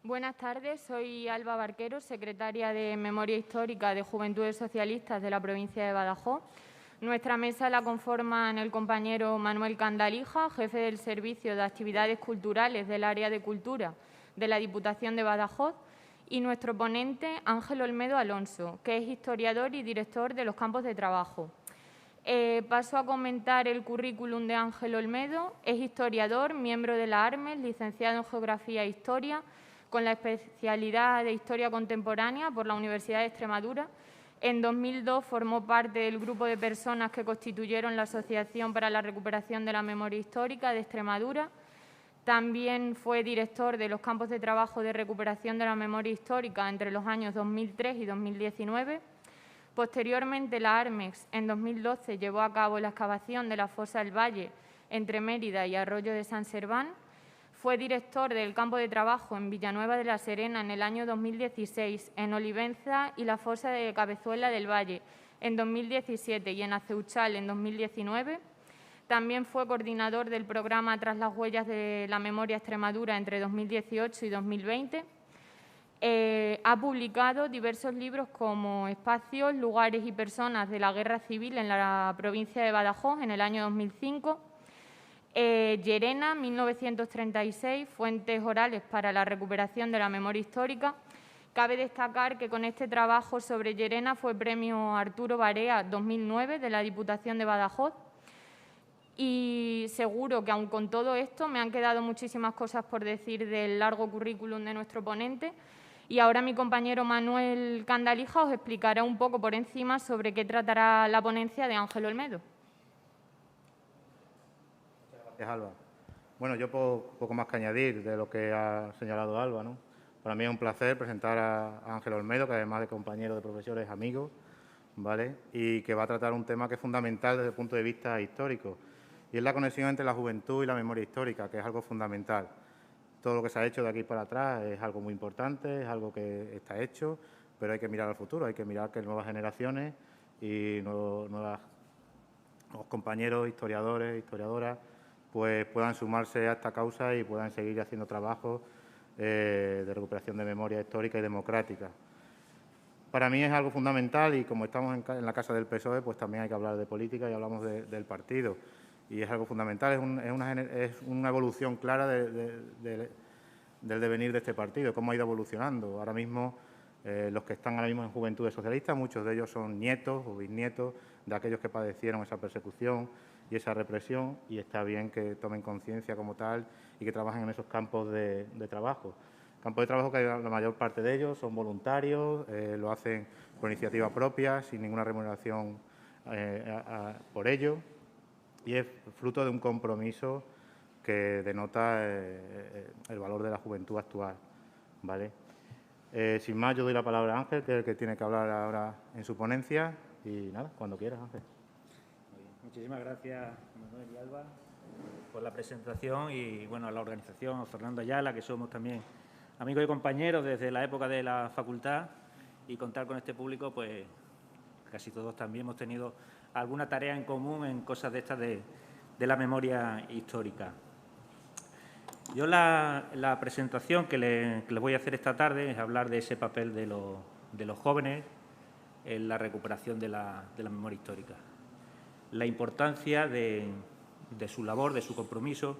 Buenas tardes, soy Alba Barquero, secretaria de Memoria Histórica de Juventudes Socialistas de la provincia de Badajoz. Nuestra mesa la conforman el compañero Manuel Candalija, jefe del Servicio de Actividades Culturales del Área de Cultura de la Diputación de Badajoz, y nuestro ponente Ángel Olmedo Alonso, que es historiador y director de los campos de trabajo. Paso a comentar el currículum de Ángel Olmedo. Es historiador, miembro de la ARMES, licenciado en Geografía e Historia, con la especialidad de Historia Contemporánea por la Universidad de Extremadura. En 2002 formó parte del grupo de personas que constituyeron la Asociación para la Recuperación de la Memoria Histórica de Extremadura. También fue director de los campos de trabajo de recuperación de la memoria histórica entre los años 2003 y 2019. Posteriormente, la ARMES en 2012 llevó a cabo la excavación de la fosa del Valle entre Mérida y Arroyo de San Serván. Fue director del campo de trabajo en Villanueva de la Serena en el año 2016, en Olivenza y la fosa de Cabezuela del Valle en 2017 y en Aceuchal en 2019. También fue coordinador del programa Tras las huellas de la memoria Extremadura entre 2018 y 2020. Ha publicado diversos libros como Espacios, lugares y personas de la guerra civil en la provincia de Badajoz en el año 2005, Llerena, 1936, Fuentes orales para la recuperación de la memoria histórica. Cabe destacar que con este trabajo sobre Llerena fue premio Arturo Barea 2009 de la Diputación de Badajoz. Y seguro que, aun con todo esto, me han quedado muchísimas cosas por decir del largo currículum de nuestro ponente. Y ahora mi compañero Manuel Candalija os explicará un poco por encima sobre qué tratará la ponencia de Ángel Olmedo. Gracias, Alba. Bueno, yo poco más que añadir de lo que ha señalado Alba, ¿no? Para mí es un placer presentar a Ángel Olmedo, que además de compañero de profesor es amigo, ¿vale? Y que va a tratar un tema que es fundamental desde el punto de vista histórico, y es la conexión entre la juventud y la memoria histórica, que es algo fundamental. Todo lo que se ha hecho de aquí para atrás es algo muy importante, es algo que está hecho, pero hay que mirar al futuro, hay que mirar que nuevas generaciones y nuevos compañeros, historiadores, historiadoras, pues puedan sumarse a esta causa y puedan seguir haciendo trabajos de recuperación de memoria histórica y democrática. Para mí es algo fundamental y como estamos en la casa del PSOE, pues también hay que hablar de política y hablamos del partido. Y es algo fundamental, es una evolución clara del devenir de este partido, cómo ha ido evolucionando. Ahora mismo, los que están ahora mismo en Juventudes Socialistas, muchos de ellos son nietos o bisnietos de aquellos que padecieron esa persecución y esa represión, y está bien que tomen conciencia como tal y que trabajen en esos campos de trabajo. Campos de trabajo que la mayor parte de ellos son voluntarios, lo hacen por iniciativa propia, sin ninguna remuneración por ello, y es fruto de un compromiso que denota el valor de la juventud actual, ¿vale? Sin más, yo doy la palabra a Ángel, que es el que tiene que hablar ahora en su ponencia, y nada, cuando quieras, Ángel. Muchísimas gracias, Manuel y Alba, por la presentación y, bueno, a la organización, a Fernando Ayala, que somos también amigos y compañeros desde la época de la facultad, y contar con este público, pues casi todos también hemos tenido alguna tarea en común en cosas de estas de la memoria histórica. Yo la presentación que les voy a hacer esta tarde es hablar de ese papel de los jóvenes en la recuperación de la memoria histórica. La importancia de su labor, de su compromiso,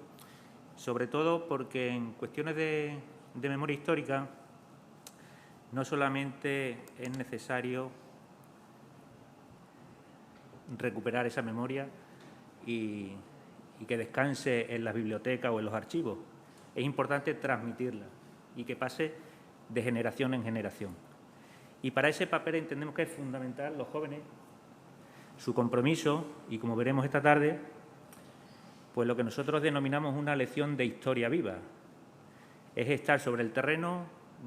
sobre todo porque en cuestiones de memoria histórica no solamente es necesario recuperar esa memoria y que descanse en las bibliotecas o en los archivos. Es importante transmitirla y que pase de generación en generación. Y para ese papel entendemos que es fundamental los jóvenes, su compromiso y, como veremos esta tarde, pues lo que nosotros denominamos una lección de historia viva. Es estar sobre el terreno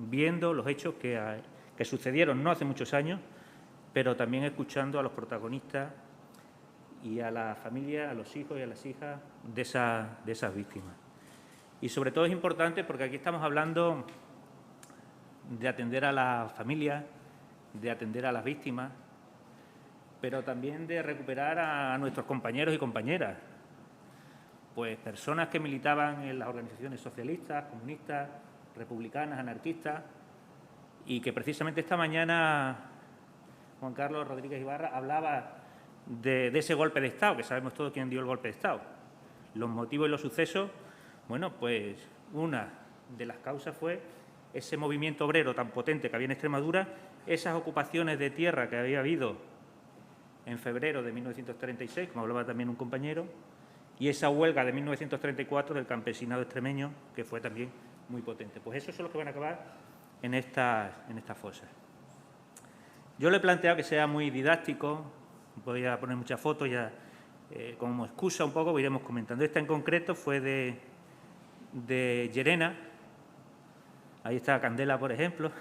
viendo los hechos que sucedieron no hace muchos años, pero también escuchando a los protagonistas y a la familia, a los hijos y a las hijas de esas víctimas. Y sobre todo es importante porque aquí estamos hablando de atender a la familia, de atender a las víctimas, pero también de recuperar a nuestros compañeros y compañeras, pues personas que militaban en las organizaciones socialistas, comunistas, republicanas, anarquistas, y que precisamente esta mañana Juan Carlos Rodríguez Ibarra hablaba de ese golpe de Estado, que sabemos todos quién dio el golpe de Estado. Los motivos y los sucesos, bueno, pues una de las causas fue ese movimiento obrero tan potente que había en Extremadura, esas ocupaciones de tierra que había habido en febrero de 1936, como hablaba también un compañero, y esa huelga de 1934 del campesinado extremeño, que fue también muy potente. Pues esos son los que van a acabar en estas fosas. Yo le he planteado que sea muy didáctico, voy a poner muchas fotos ya como excusa un poco, iremos comentando. Esta en concreto fue de Llerena, ahí está Candela, por ejemplo,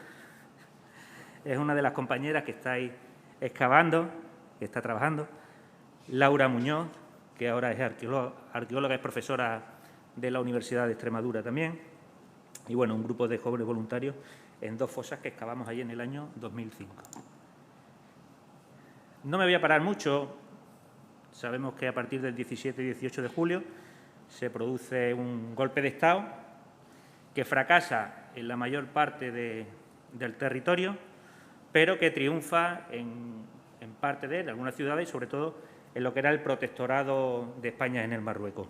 es una de las compañeras que está ahí excavando, que está trabajando. Laura Muñoz, que ahora es arqueóloga, es profesora de la Universidad de Extremadura también. Y bueno, un grupo de jóvenes voluntarios en 2 fosas que excavamos allí en el año 2005. No me voy a parar mucho. Sabemos que a partir del 17 y 18 de julio se produce un golpe de Estado que fracasa en la mayor parte del territorio, pero que triunfa en parte de él, en algunas ciudades, y sobre todo en lo que era el protectorado de España en el Marruecos,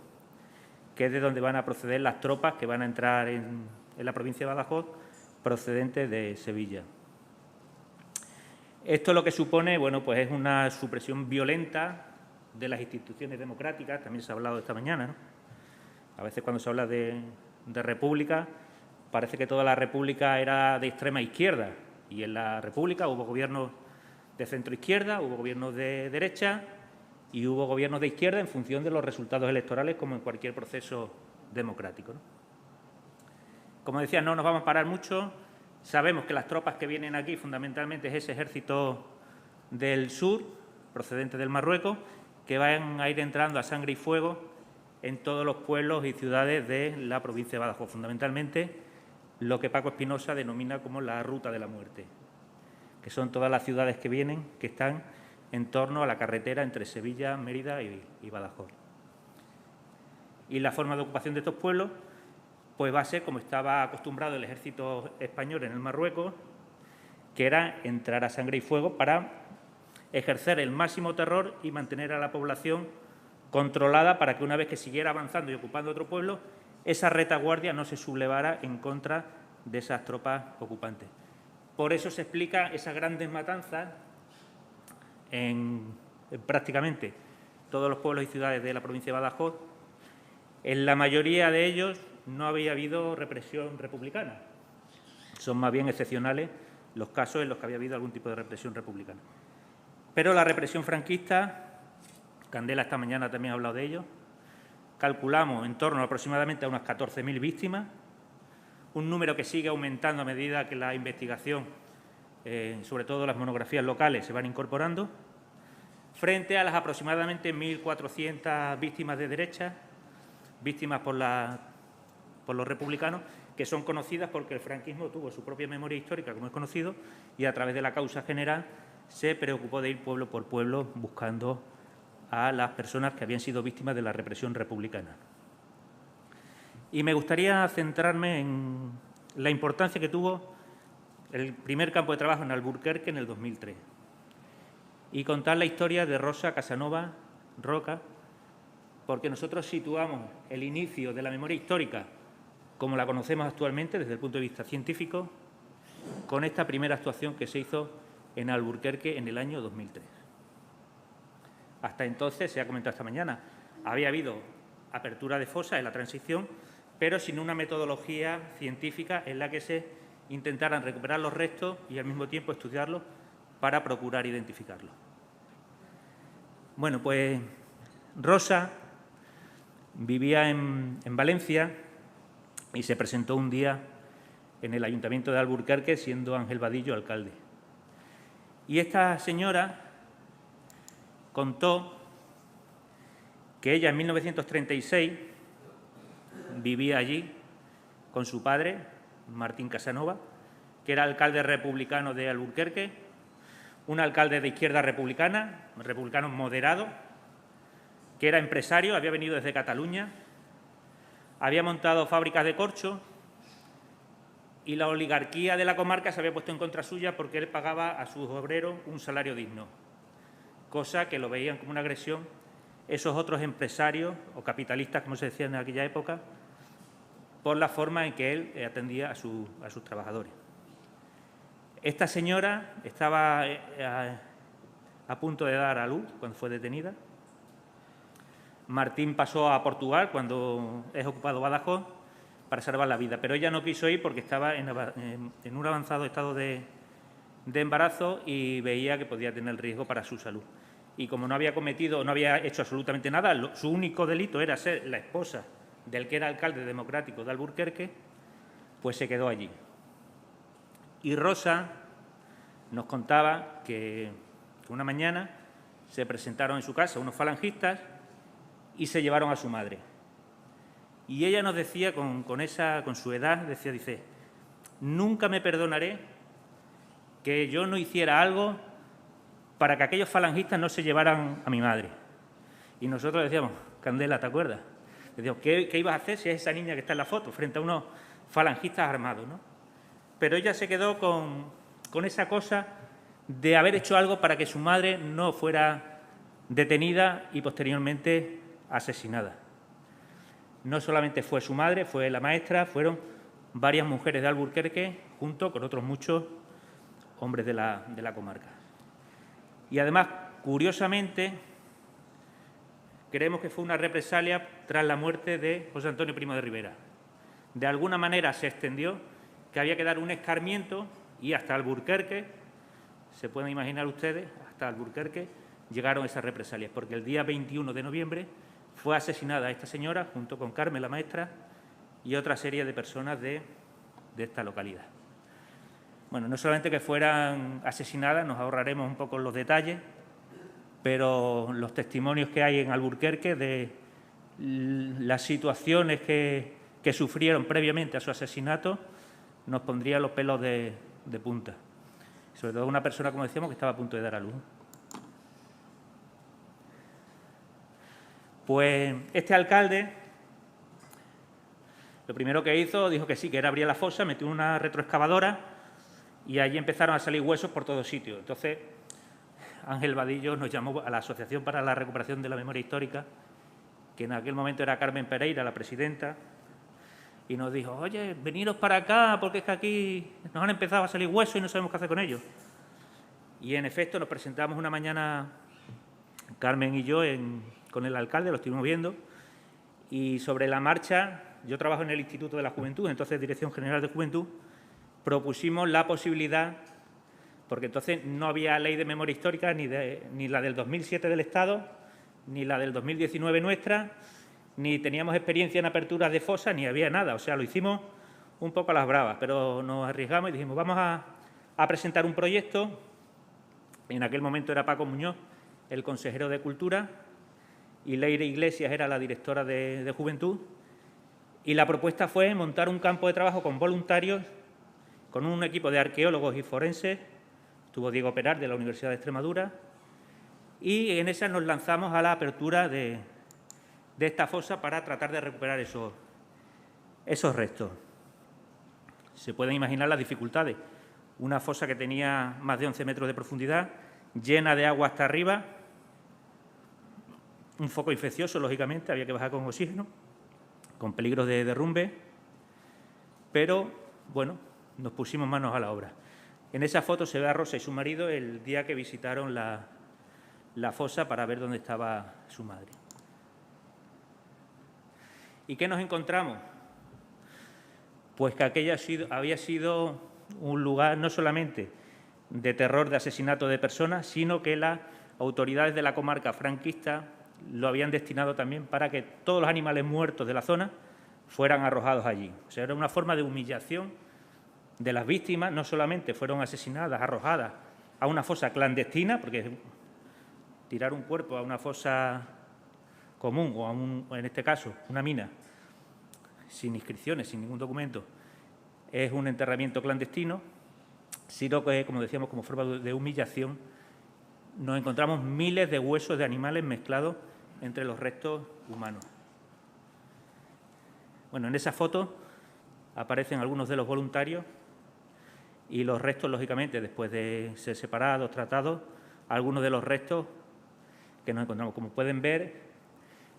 que es de donde van a proceder las tropas que van a entrar en la provincia de Badajoz procedentes de Sevilla. Esto lo que supone, bueno, pues es una supresión violenta de las instituciones democráticas, también se ha hablado esta mañana, ¿no? A veces cuando se habla de república parece que toda la república era de extrema izquierda, y en la república hubo gobiernos de centro-izquierda, hubo gobiernos de derecha y hubo gobiernos de izquierda en función de los resultados electorales, como en cualquier proceso democrático, ¿no? Como decía, no nos vamos a parar mucho. Sabemos que las tropas que vienen aquí fundamentalmente es ese ejército del sur, procedente del Marruecos, que van a ir entrando a sangre y fuego en todos los pueblos y ciudades de la provincia de Badajoz, fundamentalmente lo que Paco Espinosa denomina como la ruta de la muerte, que son todas las ciudades que vienen, que están en torno a la carretera entre Sevilla, Mérida y Badajoz. Y la forma de ocupación de estos pueblos pues va a ser como estaba acostumbrado el ejército español en el Marruecos, que era entrar a sangre y fuego para ejercer el máximo terror y mantener a la población controlada para que una vez que siguiera avanzando y ocupando otro pueblo, esa retaguardia no se sublevara en contra de esas tropas ocupantes. Por eso se explica esas grandes matanzas en prácticamente todos los pueblos y ciudades de la provincia de Badajoz. En la mayoría de ellos no había habido represión republicana. Son más bien excepcionales los casos en los que había habido algún tipo de represión republicana. Pero la represión franquista, Candela esta mañana también ha hablado de ello, calculamos en torno aproximadamente a unas 14.000 víctimas, un número que sigue aumentando a medida que la investigación, sobre todo las monografías locales, se van incorporando, frente a las aproximadamente 1.400 víctimas de derecha, víctimas por los republicanos, que son conocidas porque el franquismo tuvo su propia memoria histórica, como es conocido, y a través de la causa general se preocupó de ir pueblo por pueblo buscando a las personas que habían sido víctimas de la represión republicana. Y me gustaría centrarme en la importancia que tuvo el primer campo de trabajo en Alburquerque en el 2003 y contar la historia de Rosa Casanova Roca, porque nosotros situamos el inicio de la memoria histórica como la conocemos actualmente desde el punto de vista científico con esta primera actuación que se hizo en Alburquerque en el año 2003. Hasta entonces, se ha comentado esta mañana, había habido apertura de fosas en la transición, pero sin una metodología científica en la que se intentaran recuperar los restos y al mismo tiempo estudiarlos para procurar identificarlos. Bueno, pues Rosa vivía en Valencia y se presentó un día en el Ayuntamiento de Alburquerque siendo Ángel Vadillo alcalde. Y esta señora contó que ella en 1936 vivía allí con su padre, Martín Casanova, que era alcalde republicano de Alburquerque, un alcalde de izquierda republicano moderado, que era empresario, había venido desde Cataluña, había montado fábricas de corcho y la oligarquía de la comarca se había puesto en contra suya porque él pagaba a sus obreros un salario digno, cosa que lo veían como una agresión esos otros empresarios o capitalistas, como se decía en aquella época, por la forma en que él atendía a sus trabajadores. Esta señora estaba a punto de dar a luz cuando fue detenida. Martín pasó a Portugal cuando es ocupado Badajoz para salvar la vida, pero ella no quiso ir porque estaba en un avanzado estado de embarazo y veía que podía tener riesgo para su salud. Y como no había hecho absolutamente nada, su único delito era ser la esposa del que era alcalde democrático de Alburquerque, pues se quedó allí. Y Rosa nos contaba que una mañana se presentaron en su casa unos falangistas y se llevaron a su madre. Y ella nos decía, con su edad, dice, nunca me perdonaré que yo no hiciera algo para que aquellos falangistas no se llevaran a mi madre. Y nosotros decíamos, Candela, ¿te acuerdas? Decíamos, ¿qué ibas a hacer si es esa niña que está en la foto, frente a unos falangistas armados, ¿no? Pero ella se quedó con esa cosa de haber hecho algo para que su madre no fuera detenida y posteriormente asesinada. No solamente fue su madre, fue la maestra, fueron varias mujeres de Alburquerque, junto con otros muchos hombres de la comarca. Y además, curiosamente, creemos que fue una represalia tras la muerte de José Antonio Primo de Rivera. De alguna manera se extendió que había que dar un escarmiento y hasta Alburquerque, se pueden imaginar ustedes, hasta Alburquerque llegaron esas represalias, porque el día 21 de noviembre fue asesinada esta señora junto con Carmen, la maestra, y otra serie de personas de esta localidad. Bueno, no solamente que fueran asesinadas, nos ahorraremos un poco los detalles, pero los testimonios que hay en Alburquerque de las situaciones que sufrieron previamente a su asesinato nos pondría los pelos de punta. Sobre todo una persona, como decíamos, que estaba a punto de dar a luz. Pues este alcalde, lo primero que hizo, dijo que sí, que era abrir la fosa, metió una retroexcavadora y allí empezaron a salir huesos por todos sitios. Entonces, Ángel Vadillo nos llamó a la Asociación para la Recuperación de la Memoria Histórica, que en aquel momento era Carmen Pereira, la presidenta, y nos dijo, oye, veniros para acá porque es que aquí nos han empezado a salir huesos y no sabemos qué hacer con ellos. Y en efecto nos presentamos una mañana, Carmen y yo, con el alcalde, lo estuvimos viendo, y sobre la marcha, yo trabajo en el Instituto de la Juventud, entonces Dirección General de Juventud, propusimos la posibilidad, porque entonces no había ley de memoria histórica ni la del 2007 del Estado, ni la del 2019 nuestra, ni teníamos experiencia en aperturas de fosas, ni había nada. O sea, lo hicimos un poco a las bravas, pero nos arriesgamos y dijimos, vamos a presentar un proyecto. En aquel momento era Paco Muñoz, el consejero de Cultura, y Leire Iglesias era la directora de Juventud. Y la propuesta fue montar un campo de trabajo con voluntarios, con un equipo de arqueólogos y forenses. Estuvo Diego Peral, de la Universidad de Extremadura, y en esa nos lanzamos a la apertura de esta fosa para tratar de recuperar esos restos. Se pueden imaginar las dificultades. Una fosa que tenía más de 11 metros de profundidad, llena de agua hasta arriba, un foco infeccioso, lógicamente, había que bajar con oxígeno, con peligro de derrumbe, pero, bueno, nos pusimos manos a la obra. En esa foto se ve a Rosa y su marido el día que visitaron la fosa para ver dónde estaba su madre. ¿Y qué nos encontramos? Pues que aquella había sido un lugar no solamente de terror, de asesinato de personas, sino que las autoridades de la comarca franquista lo habían destinado también para que todos los animales muertos de la zona fueran arrojados allí. O sea, era una forma de humillación de las víctimas. No solamente fueron asesinadas, arrojadas a una fosa clandestina, porque tirar un cuerpo a una fosa común o en este caso, una mina, sin inscripciones, sin ningún documento, es un enterramiento clandestino, sino que, como decíamos, como forma de humillación, nos encontramos miles de huesos de animales mezclados entre los restos humanos. Bueno, en esa foto aparecen algunos de los voluntarios y los restos, lógicamente, después de ser separados, tratados, algunos de los restos que nos encontramos, como pueden ver,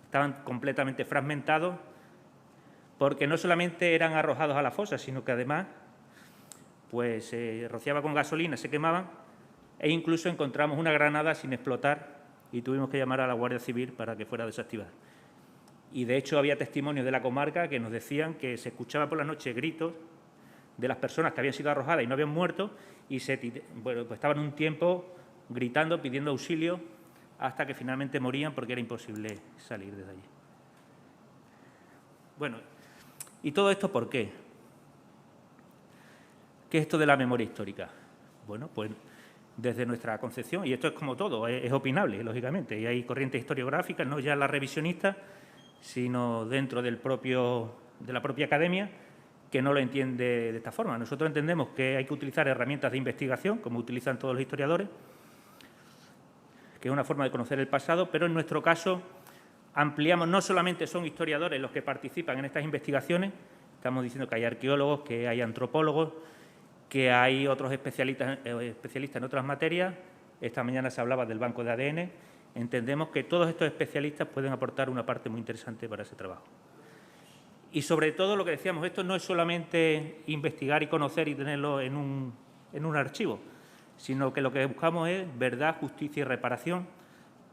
estaban completamente fragmentados porque no solamente eran arrojados a la fosa, sino que además pues se rociaba con gasolina, se quemaban e incluso encontramos una granada sin explotar y tuvimos que llamar a la Guardia Civil para que fuera desactivada. Y, de hecho, había testimonios de la comarca que nos decían que se escuchaba por la noche gritos de las personas que habían sido arrojadas y no habían muerto y pues estaban un tiempo gritando, pidiendo auxilio, hasta que finalmente morían porque era imposible salir desde allí. Bueno, ¿y todo esto por qué? ¿Qué es esto de la memoria histórica? Bueno, pues desde nuestra concepción, y esto es como todo, es opinable, lógicamente, y hay corrientes historiográficas, no ya las revisionistas, sino dentro de la propia academia, que no lo entiende de esta forma. Nosotros entendemos que hay que utilizar herramientas de investigación, como utilizan todos los historiadores, que es una forma de conocer el pasado, pero en nuestro caso ampliamos, no solamente son historiadores los que participan en estas investigaciones, estamos diciendo que hay arqueólogos, que hay antropólogos, que hay otros especialistas en otras materias. Esta mañana se hablaba del banco de ADN. Entendemos que todos estos especialistas pueden aportar una parte muy interesante para ese trabajo. Y, sobre todo, lo que decíamos, esto no es solamente investigar y conocer y tenerlo en un archivo, sino que lo que buscamos es verdad, justicia y reparación,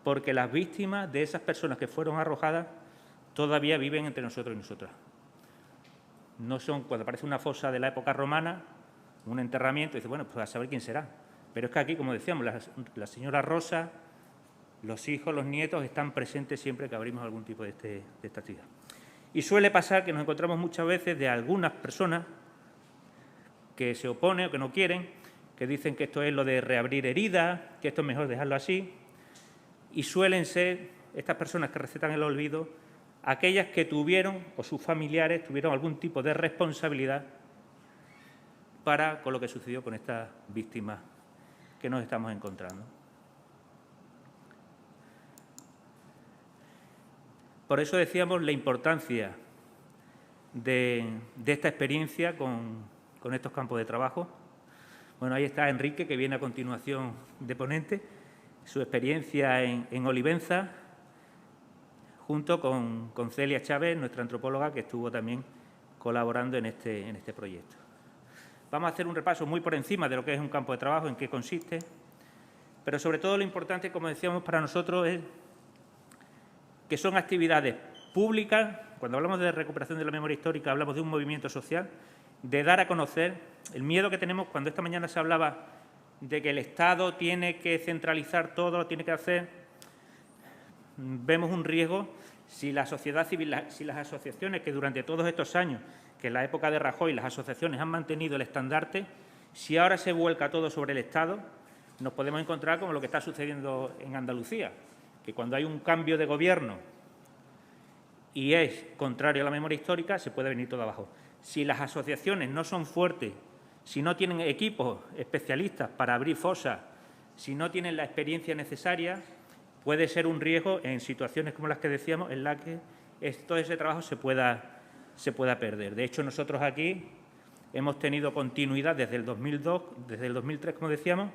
porque las víctimas de esas personas que fueron arrojadas todavía viven entre nosotros y nosotras. No son, cuando aparece una fosa de la época romana, un enterramiento, y dice, bueno, pues a saber quién será. Pero es que aquí, como decíamos, la señora Rosa, los hijos, los nietos están presentes siempre que abrimos algún tipo de esta actividad. Y suele pasar que nos encontramos muchas veces de algunas personas que se oponen o que no quieren, que dicen que esto es lo de reabrir heridas, que esto es mejor dejarlo así, y suelen ser estas personas que recetan el olvido aquellas que tuvieron o sus familiares tuvieron algún tipo de responsabilidad con lo que sucedió con estas víctimas que nos estamos encontrando. Por eso decíamos la importancia de esta experiencia con estos campos de trabajo. Bueno, ahí está Enrique, que viene a continuación de ponente, su experiencia en Olivenza, junto con Celia Chávez, nuestra antropóloga, que estuvo también colaborando en este proyecto. Vamos a hacer un repaso muy por encima de lo que es un campo de trabajo, en qué consiste, pero sobre todo lo importante, como decíamos, para nosotros es que son actividades públicas. Cuando hablamos de recuperación de la memoria histórica, hablamos de un movimiento social, de dar a conocer el miedo que tenemos cuando esta mañana se hablaba de que el Estado tiene que centralizar todo, lo tiene que hacer. Vemos un riesgo si la sociedad civil, si las asociaciones que durante todos estos años, que en la época de Rajoy las asociaciones han mantenido el estandarte, si ahora se vuelca todo sobre el Estado, nos podemos encontrar como lo que está sucediendo en Andalucía, que cuando hay un cambio de gobierno y es contrario a la memoria histórica, se puede venir todo abajo. Si las asociaciones no son fuertes, si no tienen equipos especialistas para abrir fosas, si no tienen la experiencia necesaria, puede ser un riesgo en situaciones como las que decíamos, en las que todo ese trabajo se pueda perder. De hecho, nosotros aquí hemos tenido continuidad desde el 2002, desde el 2003, como decíamos,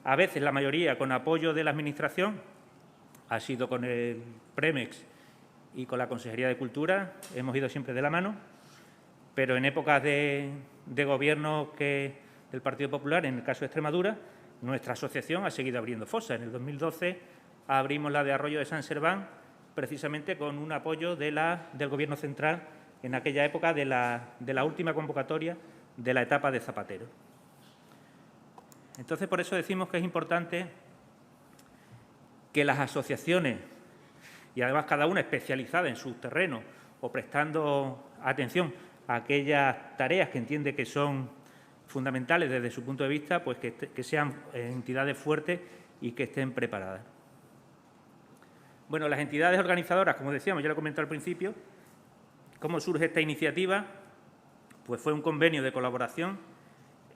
a veces la mayoría con apoyo de la Administración, ha sido con el Premex y con la Consejería de Cultura, hemos ido siempre de la mano, pero en épocas de gobierno del Partido Popular, en el caso de Extremadura, nuestra asociación ha seguido abriendo fosas. En el 2012 abrimos la de Arroyo de San Serván, precisamente con un apoyo del Gobierno central en aquella época de la última convocatoria de la etapa de Zapatero. Entonces, por eso decimos que es importante que las asociaciones, y además cada una especializada en su terreno o prestando atención a aquellas tareas que entiende que son fundamentales desde su punto de vista, pues que sean entidades fuertes y que estén preparadas. Bueno, las entidades organizadoras, como decíamos, ya lo comenté al principio, ¿cómo surge esta iniciativa? Pues fue un convenio de colaboración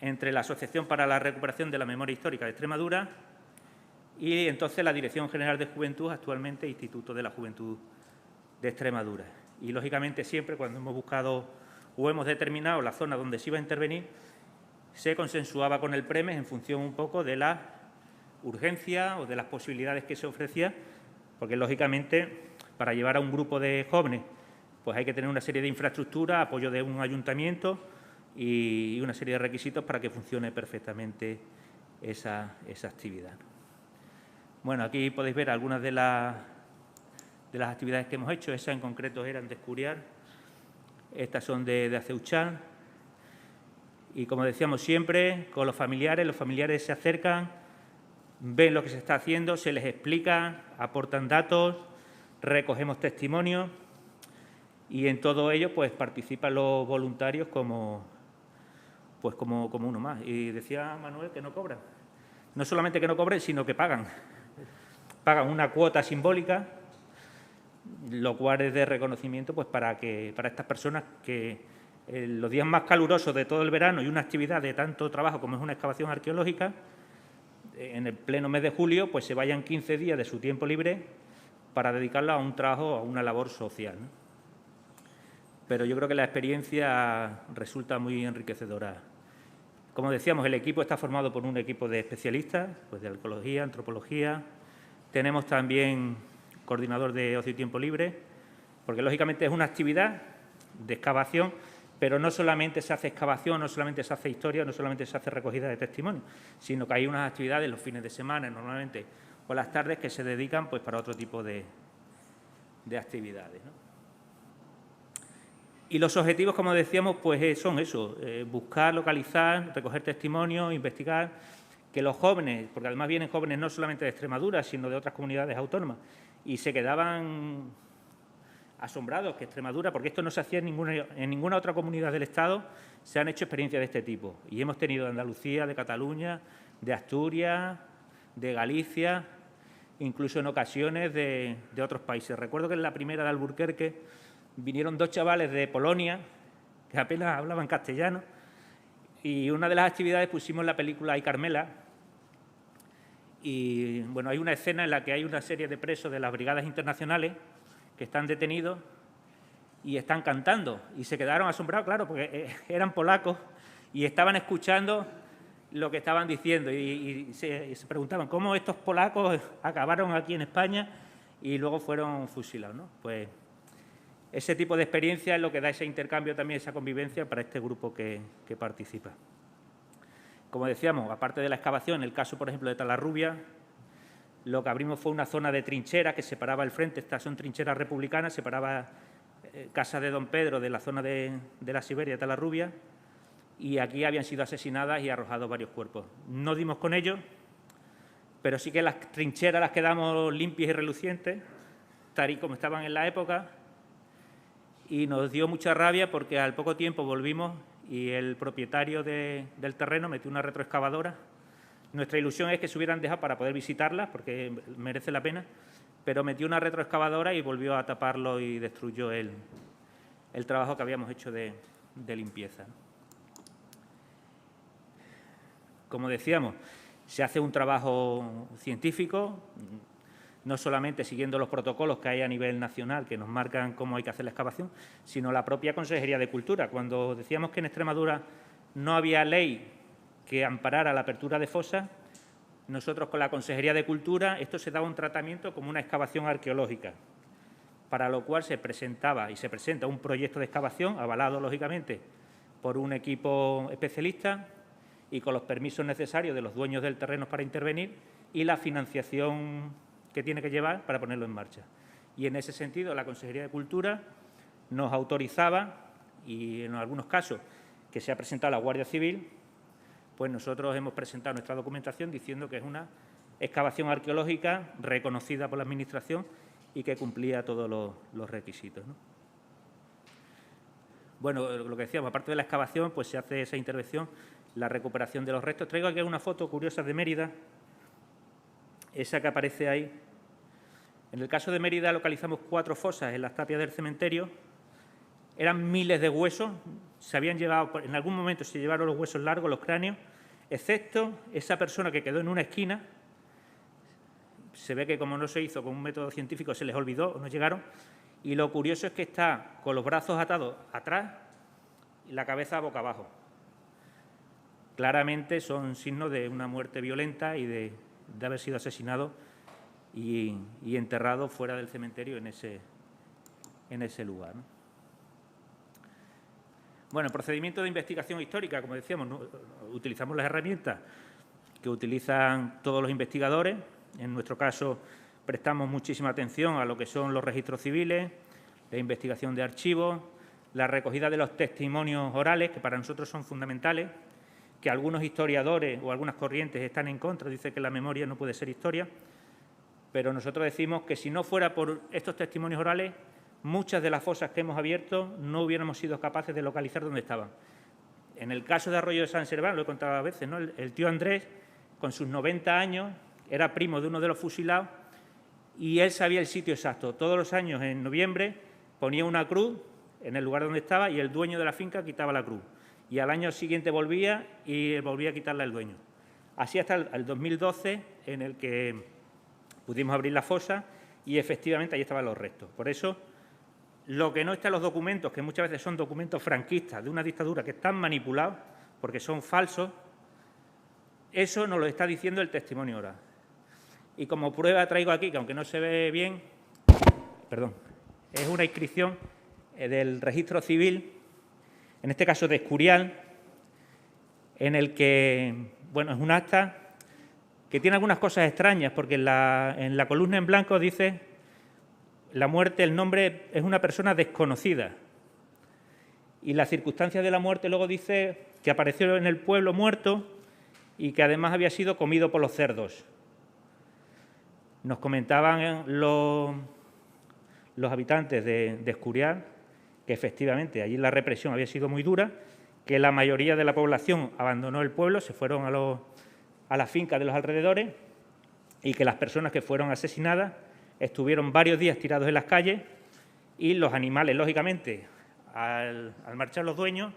entre la Asociación para la Recuperación de la Memoria Histórica de Extremadura y entonces la Dirección General de Juventud, actualmente Instituto de la Juventud de Extremadura. Y, lógicamente, siempre cuando hemos buscado o hemos determinado la zona donde se iba a intervenir, se consensuaba con el PREMES en función un poco de la urgencia o de las posibilidades que se ofrecía, porque lógicamente para llevar a un grupo de jóvenes pues hay que tener una serie de infraestructuras, apoyo de un ayuntamiento y una serie de requisitos para que funcione perfectamente esa actividad. Bueno, aquí podéis ver algunas de las actividades que hemos hecho. Esas en concreto eran de Escurial, estas son de Aceuchal. Y como decíamos siempre, con los familiares se acercan, ven lo que se está haciendo, se les explica, aportan datos, recogemos testimonios y en todo ello pues participan los voluntarios como uno más. Y decía Manuel que no cobran. No solamente que no cobren, sino que pagan. Pagan una cuota simbólica, lo cual es de reconocimiento pues para estas personas que en los días más calurosos de todo el verano y una actividad de tanto trabajo como es una excavación arqueológica, en el pleno mes de julio, pues se vayan 15 días de su tiempo libre para dedicarlo a un trabajo, a una labor social, ¿no? Pero yo creo que la experiencia resulta muy enriquecedora. Como decíamos, el equipo está formado por un equipo de especialistas, pues de arqueología, antropología. Tenemos también coordinador de ocio y tiempo libre, porque lógicamente es una actividad de excavación, pero no solamente se hace excavación, no solamente se hace historia, no solamente se hace recogida de testimonios, sino que hay unas actividades los fines de semana, normalmente, o las tardes, que se dedican pues para otro tipo de actividades, ¿no? Y los objetivos, como decíamos, pues son eso, buscar, localizar, recoger testimonios, investigar, que los jóvenes, porque además vienen jóvenes no solamente de Extremadura, sino de otras comunidades autónomas, y se quedaban asombrados que Extremadura, porque esto no se hacía en ninguna otra comunidad del Estado, se han hecho experiencias de este tipo. Y hemos tenido de Andalucía, de Cataluña, de Asturias, de Galicia, incluso en ocasiones de otros países. Recuerdo que en la primera de Alburquerque vinieron 2 chavales de Polonia, que apenas hablaban castellano, y una de las actividades pusimos la película Ay Carmela, y bueno, hay una escena en la que hay una serie de presos de las brigadas internacionales que están detenidos y están cantando, y se quedaron asombrados, claro, porque eran polacos y estaban escuchando lo que estaban diciendo y se preguntaban cómo estos polacos acabaron aquí en España y luego fueron fusilados, ¿no? Pues ese tipo de experiencia es lo que da ese intercambio también, esa convivencia para este grupo que participa. Como decíamos, aparte de la excavación, en el caso, por ejemplo, de Talarrubia, lo que abrimos fue una zona de trinchera que separaba el frente, estas son trincheras republicanas, separaba Casa de Don Pedro de la zona de la Siberia, Talarrubia, y aquí habían sido asesinadas y arrojados varios cuerpos. No dimos con ellos, pero sí que las trincheras las quedamos limpias y relucientes, tal y como estaban en la época, y nos dio mucha rabia porque al poco tiempo volvimos y el propietario del terreno metió una retroexcavadora. Nuestra ilusión es que se hubieran dejado para poder visitarlas, porque merece la pena, pero metió una retroexcavadora y volvió a taparlo y destruyó el trabajo que habíamos hecho de limpieza. Como decíamos, se hace un trabajo científico, no solamente siguiendo los protocolos que hay a nivel nacional que nos marcan cómo hay que hacer la excavación, sino la propia Consejería de Cultura. Cuando decíamos que en Extremadura no había ley que amparara la apertura de fosas, nosotros con la Consejería de Cultura esto se daba un tratamiento como una excavación arqueológica, para lo cual se presentaba y se presenta un proyecto de excavación avalado, lógicamente, por un equipo especialista y con los permisos necesarios de los dueños del terreno para intervenir y la financiación que tiene que llevar para ponerlo en marcha. Y en ese sentido la Consejería de Cultura nos autorizaba, y en algunos casos que se ha presentado la Guardia Civil, pues nosotros hemos presentado nuestra documentación diciendo que es una excavación arqueológica reconocida por la Administración y que cumplía todos los requisitos, ¿no? Bueno, lo que decíamos, aparte de la excavación, pues se hace esa intervención, la recuperación de los restos. Traigo aquí una foto curiosa de Mérida, esa que aparece ahí. En el caso de Mérida localizamos 4 fosas en las tapias del cementerio. Eran miles de huesos, se habían llevado, en algún momento se llevaron los huesos largos, los cráneos, excepto esa persona que quedó en una esquina. Se ve que como no se hizo con un método científico se les olvidó, no llegaron. Y lo curioso es que está con los brazos atados atrás, y la cabeza boca abajo. Claramente son signos de una muerte violenta y de haber sido asesinado y enterrado fuera del cementerio en ese lugar, ¿no? Bueno, el procedimiento de investigación histórica, como decíamos, ¿no? Utilizamos las herramientas que utilizan todos los investigadores. En nuestro caso, prestamos muchísima atención a lo que son los registros civiles, la investigación de archivos, la recogida de los testimonios orales, que para nosotros son fundamentales, que algunos historiadores o algunas corrientes están en contra, dicen que la memoria no puede ser historia, pero nosotros decimos que si no fuera por estos testimonios orales, muchas de las fosas que hemos abierto no hubiéramos sido capaces de localizar dónde estaban. En el caso de Arroyo de San Serván, lo he contado a veces, ¿no? El tío Andrés, con sus 90 años, era primo de uno de los fusilados y él sabía el sitio exacto. Todos los años, en noviembre, ponía una cruz en el lugar donde estaba y el dueño de la finca quitaba la cruz. Y al año siguiente volvía y volvía a quitarla el dueño. Así hasta el 2012, en el que pudimos abrir la fosa y efectivamente ahí estaban los restos. Por eso, lo que no está en los documentos, que muchas veces son documentos franquistas de una dictadura que están manipulados porque son falsos, eso nos lo está diciendo el testimonio oral. Y como prueba traigo aquí, que aunque no se ve bien, es una inscripción del registro civil, en este caso de Escurial, en el que, bueno, es un acta que tiene algunas cosas extrañas, porque en la columna en blanco dice la muerte, el nombre es una persona desconocida. Y la circunstancia de la muerte luego dice que apareció en el pueblo muerto y que además había sido comido por los cerdos. Nos comentaban los habitantes de Escurial que efectivamente allí la represión había sido muy dura, que la mayoría de la población abandonó el pueblo, se fueron a las fincas de los alrededores y que las personas que fueron asesinadas estuvieron varios días tirados en las calles y los animales, lógicamente, al marchar los dueños,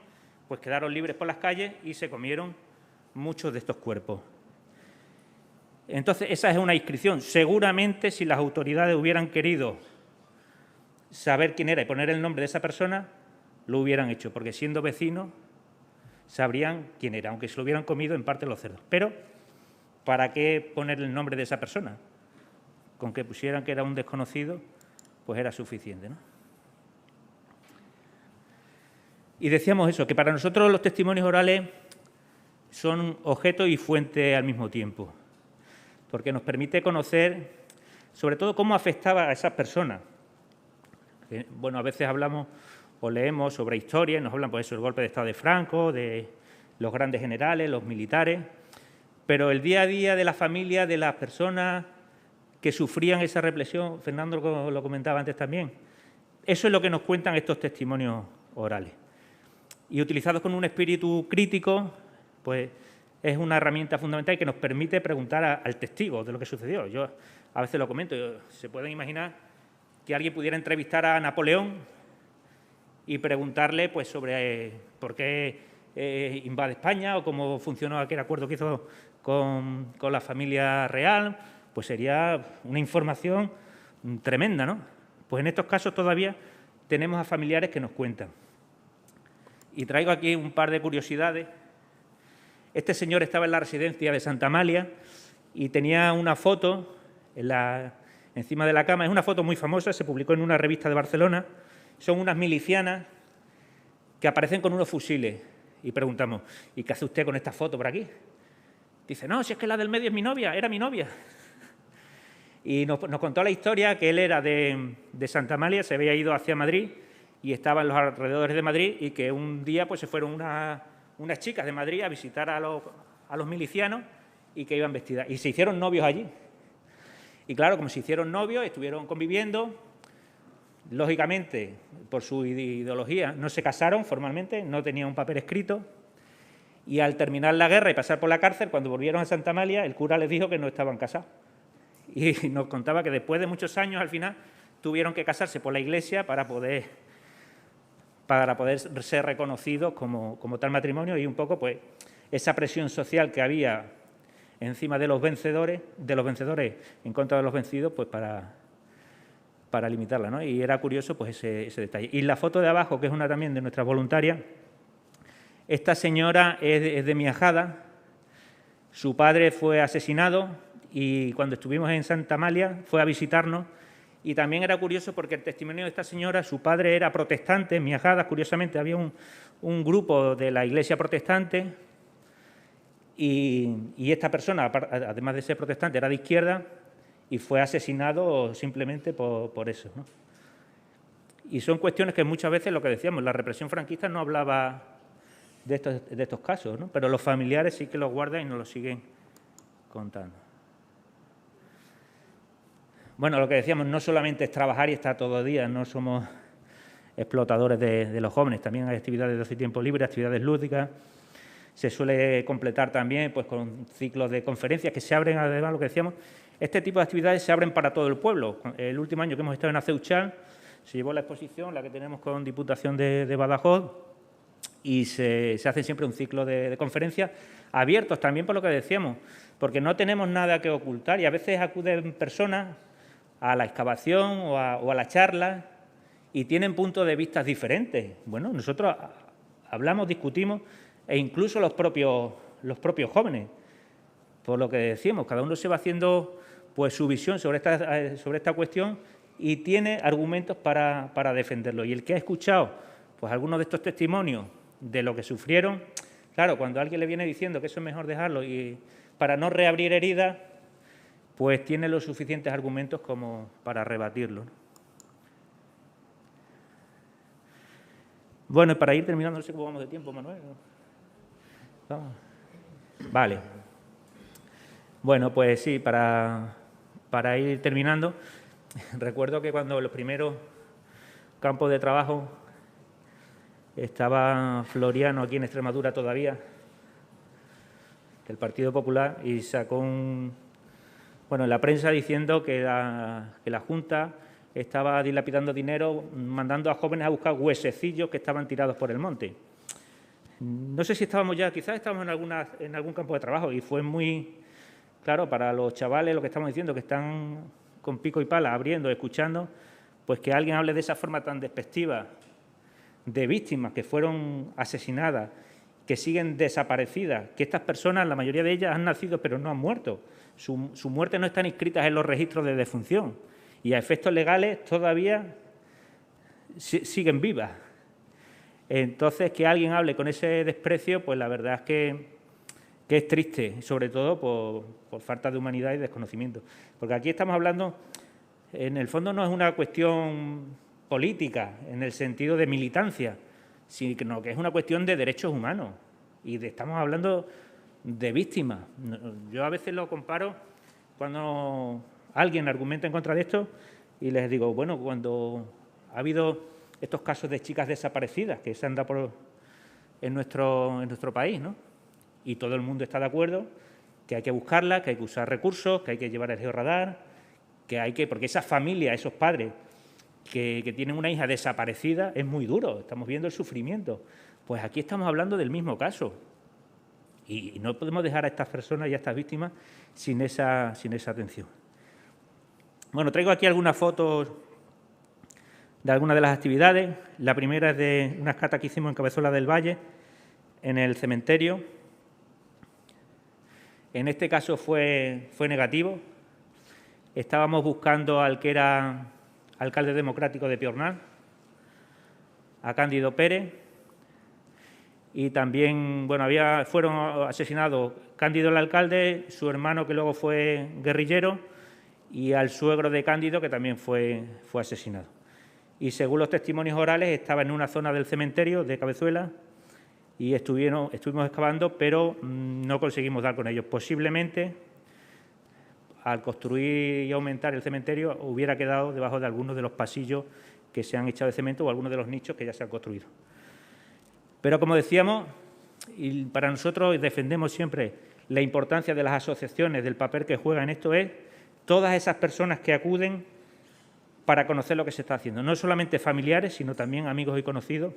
pues quedaron libres por las calles y se comieron muchos de estos cuerpos. Entonces, esa es una inscripción. Seguramente, si las autoridades hubieran querido saber quién era y poner el nombre de esa persona, lo hubieran hecho, porque siendo vecinos sabrían quién era, aunque se lo hubieran comido en parte los cerdos. Pero, ¿para qué poner el nombre de esa persona? Con que pusieran que era un desconocido, pues era suficiente, ¿no? Y decíamos eso, que para nosotros los testimonios orales son objeto y fuente al mismo tiempo, porque nos permite conocer, sobre todo, cómo afectaba a esas personas. Bueno, a veces hablamos o leemos sobre historia, nos hablan, pues eso, el golpe de Estado de Franco, de los grandes generales, los militares, pero el día a día de la familia, de las personas que sufrían esa represión, Fernando lo comentaba antes también, eso es lo que nos cuentan estos testimonios orales. Y utilizados con un espíritu crítico, pues es una herramienta fundamental que nos permite preguntar al testigo de lo que sucedió. Yo a veces lo comento, se pueden imaginar que alguien pudiera entrevistar a Napoleón y preguntarle pues, sobre por qué invade España o cómo funcionó aquel acuerdo que hizo con la familia real, pues sería una información tremenda, ¿no? Pues en estos casos todavía tenemos a familiares que nos cuentan. Y traigo aquí un par de curiosidades. Este señor estaba en la residencia de Santa Amalia y tenía una foto encima de la cama. Es una foto muy famosa, se publicó en una revista de Barcelona. Son unas milicianas que aparecen con unos fusiles. Y preguntamos, ¿y qué hace usted con esta foto por aquí? Dice, no, si es que la del medio es mi novia, era mi novia. Y nos contó la historia que él era de Santa Amalia, se había ido hacia Madrid y estaba en los alrededores de Madrid y que un día pues, se fueron unas chicas de Madrid a visitar a los milicianos y que iban vestidas. Y se hicieron novios allí. Y claro, como se hicieron novios, estuvieron conviviendo. Lógicamente, por su ideología, no se casaron formalmente, no tenían un papel escrito. Y al terminar la guerra y pasar por la cárcel, cuando volvieron a Santa Amalia, el cura les dijo que no estaban casados. Y nos contaba que después de muchos años, al final, tuvieron que casarse por la Iglesia para poder ser reconocidos como tal matrimonio y un poco pues esa presión social que había encima de los vencedores en contra de los vencidos, pues para limitarla, ¿no? Y era curioso pues ese detalle. Y la foto de abajo, que es una también de nuestras voluntarias, Esta señora es de Miajada, su padre fue asesinado y cuando estuvimos en Santa Amalia fue a visitarnos y también era curioso porque el testimonio de esta señora, su padre era protestante en Miajada, curiosamente había un grupo de la iglesia protestante y esta persona, además de ser protestante, era de izquierda y fue asesinado simplemente por eso, ¿no? Y son cuestiones que muchas veces, lo que decíamos, la represión franquista no hablaba de estos casos, ¿no? Pero los familiares sí que los guardan y nos los siguen contando. Bueno, lo que decíamos, no solamente es trabajar y estar todo el día, no somos explotadores de los jóvenes, también hay actividades de ocio y tiempo libre, actividades lúdicas. Se suele completar también pues, con ciclos de conferencias que se abren, además, lo que decíamos, este tipo de actividades se abren para todo el pueblo. El último año que hemos estado en Aceuchal se llevó la exposición, la que tenemos con Diputación de Badajoz, y se hace siempre un ciclo de conferencias abiertos también por lo que decíamos, porque no tenemos nada que ocultar y a veces acuden personas a la excavación o a la charla y tienen puntos de vista diferentes. Bueno, nosotros hablamos, discutimos e incluso los propios jóvenes, por lo que decíamos, cada uno se va haciendo pues, su visión sobre esta cuestión y tiene argumentos para defenderlo. Y el que ha escuchado pues, algunos de estos testimonios de lo que sufrieron, claro, cuando alguien le viene diciendo que eso es mejor dejarlo y para no reabrir heridas, pues tiene los suficientes argumentos como para rebatirlo, ¿no? Bueno, para ir terminando, no sé cómo vamos de tiempo, Manuel. ¿Vamos? Vale. Bueno, pues sí, para ir terminando, recuerdo que cuando los primeros campos de trabajo estaba Floriano aquí en Extremadura todavía, del Partido Popular, y sacó en la prensa diciendo que la Junta estaba dilapidando dinero mandando a jóvenes a buscar huesecillos que estaban tirados por el monte. No sé si estábamos ya, quizás estábamos en algún campo de trabajo y fue muy claro para los chavales lo que estamos diciendo, que están con pico y pala abriendo, escuchando, pues que alguien hable de esa forma tan despectiva de víctimas que fueron asesinadas, que siguen desaparecidas, que estas personas, la mayoría de ellas han nacido pero no han muerto. Su muerte no están inscritas en los registros de defunción y a efectos legales todavía siguen vivas. Entonces, que alguien hable con ese desprecio, pues la verdad es que es triste, sobre todo por falta de humanidad y desconocimiento. Porque aquí estamos hablando, en el fondo no es una cuestión política, en el sentido de militancia, sino que es una cuestión de derechos humanos y estamos hablando de víctimas. Yo a veces lo comparo cuando alguien argumenta en contra de esto y les digo, bueno, cuando ha habido estos casos de chicas desaparecidas que se han dado en nuestro país, ¿no? Y todo el mundo está de acuerdo que hay que buscarlas, que hay que usar recursos, que hay que llevar el georradar, porque esas familias, esos padres que tienen una hija desaparecida, es muy duro, estamos viendo el sufrimiento. Pues aquí estamos hablando del mismo caso y no podemos dejar a estas personas y a estas víctimas sin esa atención. Bueno, traigo aquí algunas fotos de algunas de las actividades. La primera es de unas catas que hicimos en Cabezuela del Valle, en el cementerio. En este caso fue negativo. Estábamos buscando al que era alcalde democrático de Piornal, a Cándido Pérez, y también, bueno, fueron asesinados Cándido el alcalde, su hermano que luego fue guerrillero, y al suegro de Cándido que también fue asesinado. Y según los testimonios orales estaba en una zona del cementerio de Cabezuela y estuvimos excavando, pero no conseguimos dar con ellos. Posiblemente, al construir y aumentar el cementerio, hubiera quedado debajo de algunos de los pasillos que se han echado de cemento o algunos de los nichos que ya se han construido. Pero, como decíamos, y para nosotros defendemos siempre la importancia de las asociaciones, del papel que juegan esto, es todas esas personas que acuden para conocer lo que se está haciendo. No solamente familiares, sino también amigos y conocidos.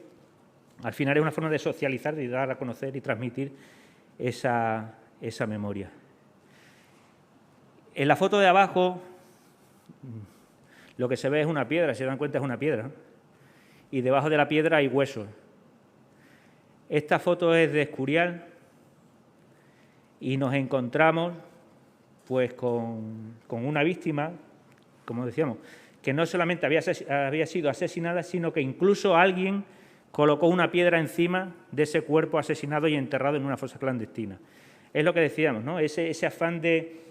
Al final es una forma de socializar, de dar a conocer y transmitir esa memoria. En la foto de abajo lo que se ve es una piedra, si se dan cuenta es una piedra, ¿no? Y debajo de la piedra hay huesos. Esta foto es de Escurial y nos encontramos pues con una víctima, como decíamos, que no solamente había sido asesinada, sino que incluso alguien colocó una piedra encima de ese cuerpo asesinado y enterrado en una fosa clandestina. Es lo que decíamos, ¿no? Ese afán de,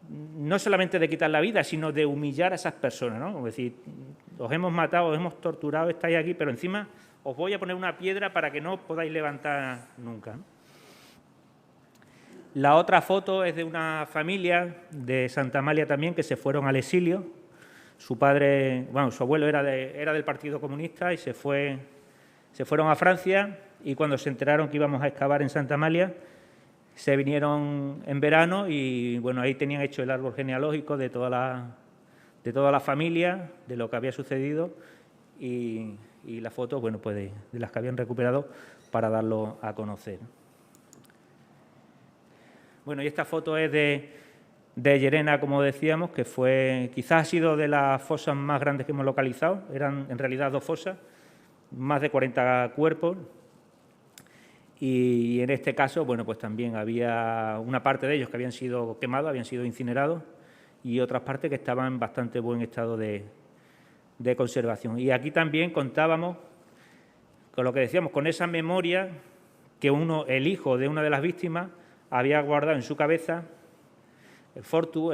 no solamente de quitar la vida, sino de humillar a esas personas, ¿no? Como decir, os hemos matado, os hemos torturado, estáis aquí, pero encima os voy a poner una piedra para que no os podáis levantar nunca, ¿no? La otra foto es de una familia de Santa Amalia también que se fueron al exilio. Su padre, bueno, su abuelo era del Partido Comunista y se fueron a Francia, y cuando se enteraron que íbamos a excavar en Santa Amalia, se vinieron en verano y bueno, ahí tenían hecho el árbol genealógico de toda la familia, de lo que había sucedido, y las fotos, bueno, pues de las que habían recuperado para darlo a conocer. Bueno, y esta foto es de Llerena, como decíamos, que quizás ha sido de las fosas más grandes que hemos localizado. Eran en realidad 2 fosas, más de 40 cuerpos. Y en este caso, bueno, pues también había una parte de ellos que habían sido quemados, habían sido incinerados, y otras partes que estaban en bastante buen estado de conservación. Y aquí también contábamos con lo que decíamos, con esa memoria que el hijo de una de las víctimas había guardado en su cabeza, Fortu,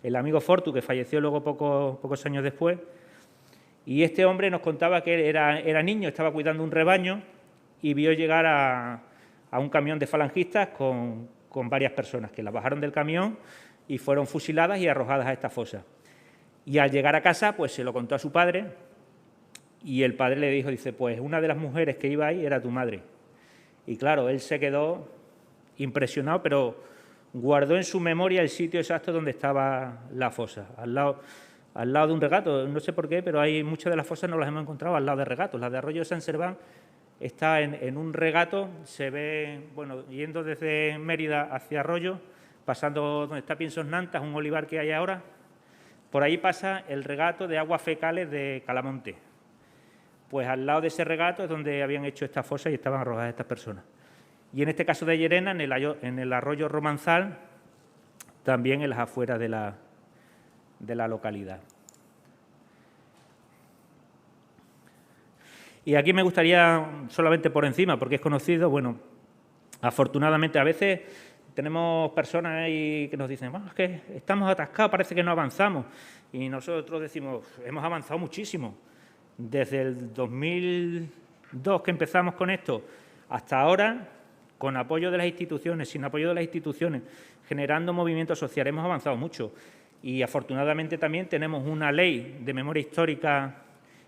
el amigo Fortu, que falleció luego pocos años después. Y este hombre nos contaba que era niño, estaba cuidando un rebaño y vio llegar a un camión de falangistas con varias personas que la bajaron del camión y fueron fusiladas y arrojadas a esta fosa. Y al llegar a casa, pues se lo contó a su padre, y el padre le dice, pues una de las mujeres que iba ahí era tu madre. Y claro, él se quedó impresionado, pero guardó en su memoria el sitio exacto donde estaba la fosa, al lado de un regato. No sé por qué, pero hay muchas de las fosas no las hemos encontrado al lado de regatos. La de Arroyo de San Serván está en un regato, se ve, bueno, yendo desde Mérida hacia Arroyo, pasando donde está Piensos Nantas, un olivar que hay ahora, por ahí pasa el regato de aguas fecales de Calamonte. Pues al lado de ese regato es donde habían hecho esta fosa y estaban arrojadas estas personas. Y en este caso de Llerena, en el arroyo Romanzal, también en las afueras de la localidad. Y aquí me gustaría, solamente por encima, porque es conocido, bueno, afortunadamente a veces tenemos personas ahí que nos dicen, es que estamos atascados, parece que no avanzamos. Y nosotros decimos, hemos avanzado muchísimo. Desde el 2002 que empezamos con esto hasta ahora, con apoyo de las instituciones, sin apoyo de las instituciones, generando movimientos sociales, hemos avanzado mucho. Y afortunadamente también tenemos una ley de memoria histórica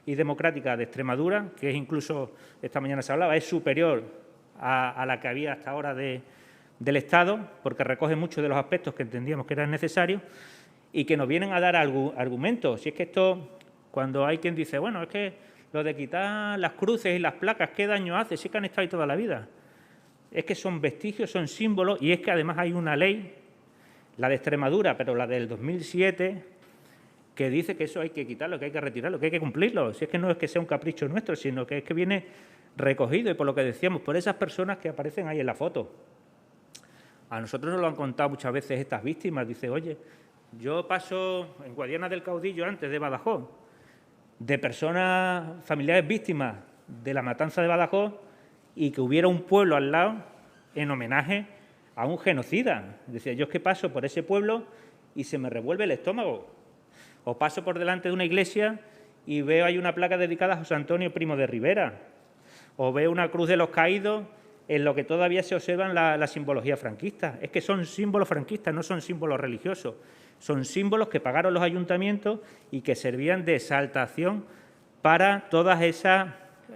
y democrática de Extremadura, que es incluso, esta mañana se hablaba, es superior a la que había hasta ahora del Estado, porque recoge muchos de los aspectos que entendíamos que eran necesarios y que nos vienen a dar argumentos. Si es que esto, cuando hay quien dice, bueno, es que lo de quitar las cruces y las placas, ¿qué daño hace? Sí que han estado ahí toda la vida. Es que son vestigios, son símbolos, y es que además hay una ley, la de Extremadura, pero la del 2007, que dice que eso hay que quitarlo, que hay que retirarlo, que hay que cumplirlo. Si es que no es que sea un capricho nuestro, sino que es que viene recogido, y por lo que decíamos, por esas personas que aparecen ahí en la foto. A nosotros nos lo han contado muchas veces estas víctimas. Dice, oye, yo paso en Guadiana del Caudillo, antes de Badajoz, de personas, familiares víctimas de la matanza de Badajoz, y que hubiera un pueblo al lado en homenaje a un genocida. Decía, yo es que paso por ese pueblo y se me revuelve el estómago. O paso por delante de una iglesia y veo ahí una placa dedicada a José Antonio Primo de Rivera. O veo una cruz de los caídos en lo que todavía se observan la simbología franquista. Es que son símbolos franquistas, no son símbolos religiosos. Son símbolos que pagaron los ayuntamientos y que servían de exaltación para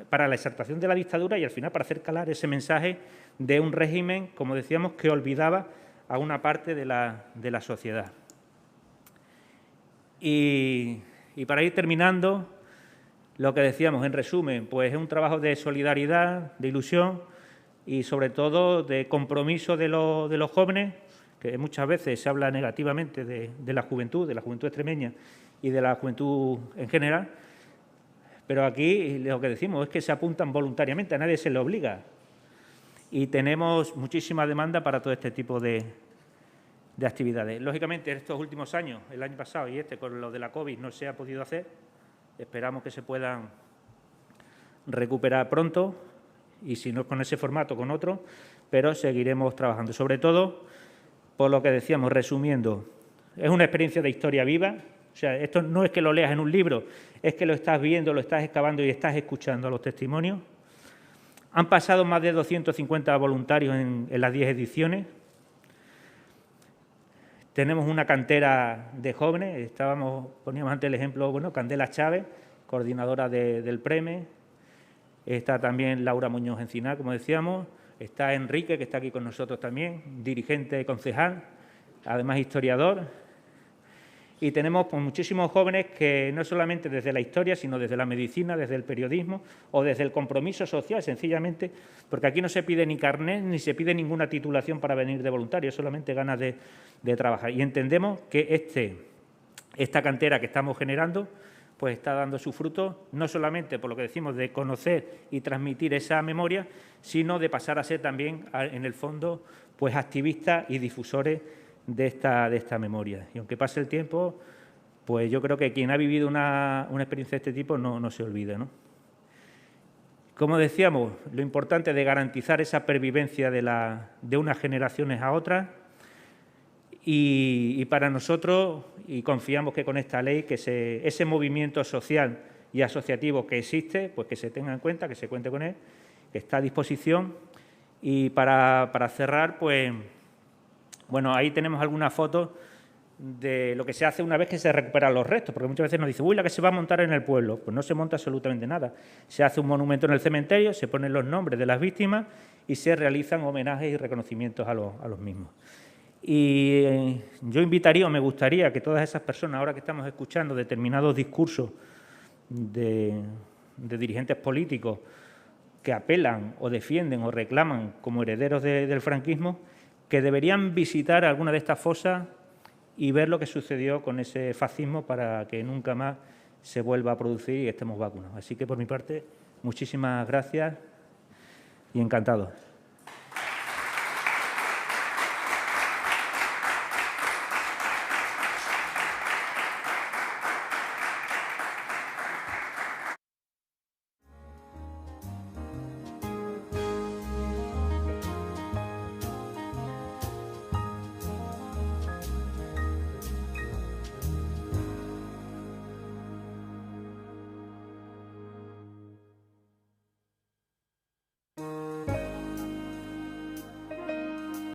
para la exaltación de la dictadura y al final para hacer calar ese mensaje de un régimen, como decíamos, que olvidaba a una parte de la sociedad. Y para ir terminando, lo que decíamos, en resumen, pues es un trabajo de solidaridad, de ilusión y sobre todo de compromiso de los jóvenes, que muchas veces se habla negativamente de la juventud extremeña y de la juventud en general, Pero aquí lo que decimos es que se apuntan voluntariamente, a nadie se le obliga. Y tenemos muchísima demanda para todo este tipo de actividades. Lógicamente, en estos últimos años, el año pasado y con lo de la COVID, no se ha podido hacer. Esperamos que se puedan recuperar pronto y, si no con ese formato, con otro, pero seguiremos trabajando. Sobre todo, por lo que decíamos, resumiendo, es una experiencia de historia viva. O sea, esto no es que lo leas en un libro, es que lo estás viendo, lo estás excavando y estás escuchando los testimonios. Han pasado más de 250 voluntarios en las 10 ediciones. Tenemos una cantera de jóvenes. Poníamos antes el ejemplo, bueno, Candela Chávez, coordinadora del PREME. Está también Laura Muñoz Encinar, como decíamos. Está Enrique, que está aquí con nosotros también, dirigente concejal, además historiador. Y tenemos pues, muchísimos jóvenes que no solamente desde la historia, sino desde la medicina, desde el periodismo o desde el compromiso social, sencillamente, porque aquí no se pide ni carnet ni se pide ninguna titulación para venir de voluntario, solamente ganas de trabajar. Y entendemos que esta cantera que estamos generando pues está dando su fruto, no solamente por lo que decimos de conocer y transmitir esa memoria, sino de pasar a ser también, en el fondo, pues activistas y difusores de esta memoria. Y aunque pase el tiempo, pues yo creo que quien ha vivido una experiencia de este tipo no se olvida, ¿no? Como decíamos, lo importante de garantizar esa pervivencia de unas generaciones a otras y para nosotros, y confiamos que con esta ley, que ese movimiento social y asociativo que existe, pues que se tenga en cuenta, que se cuente con él, que está a disposición. Y para cerrar, pues, bueno, ahí tenemos algunas fotos de lo que se hace una vez que se recuperan los restos, porque muchas veces nos dicen, uy, la que se va a montar en el pueblo. Pues no se monta absolutamente nada. Se hace un monumento en el cementerio, se ponen los nombres de las víctimas y se realizan homenajes y reconocimientos a los mismos. Y yo invitaría, o me gustaría que todas esas personas, ahora que estamos escuchando determinados discursos de dirigentes políticos que apelan o defienden o reclaman como herederos del franquismo, que deberían visitar alguna de estas fosas y ver lo que sucedió con ese fascismo para que nunca más se vuelva a producir y estemos vacunados. Así que, por mi parte, muchísimas gracias y encantado.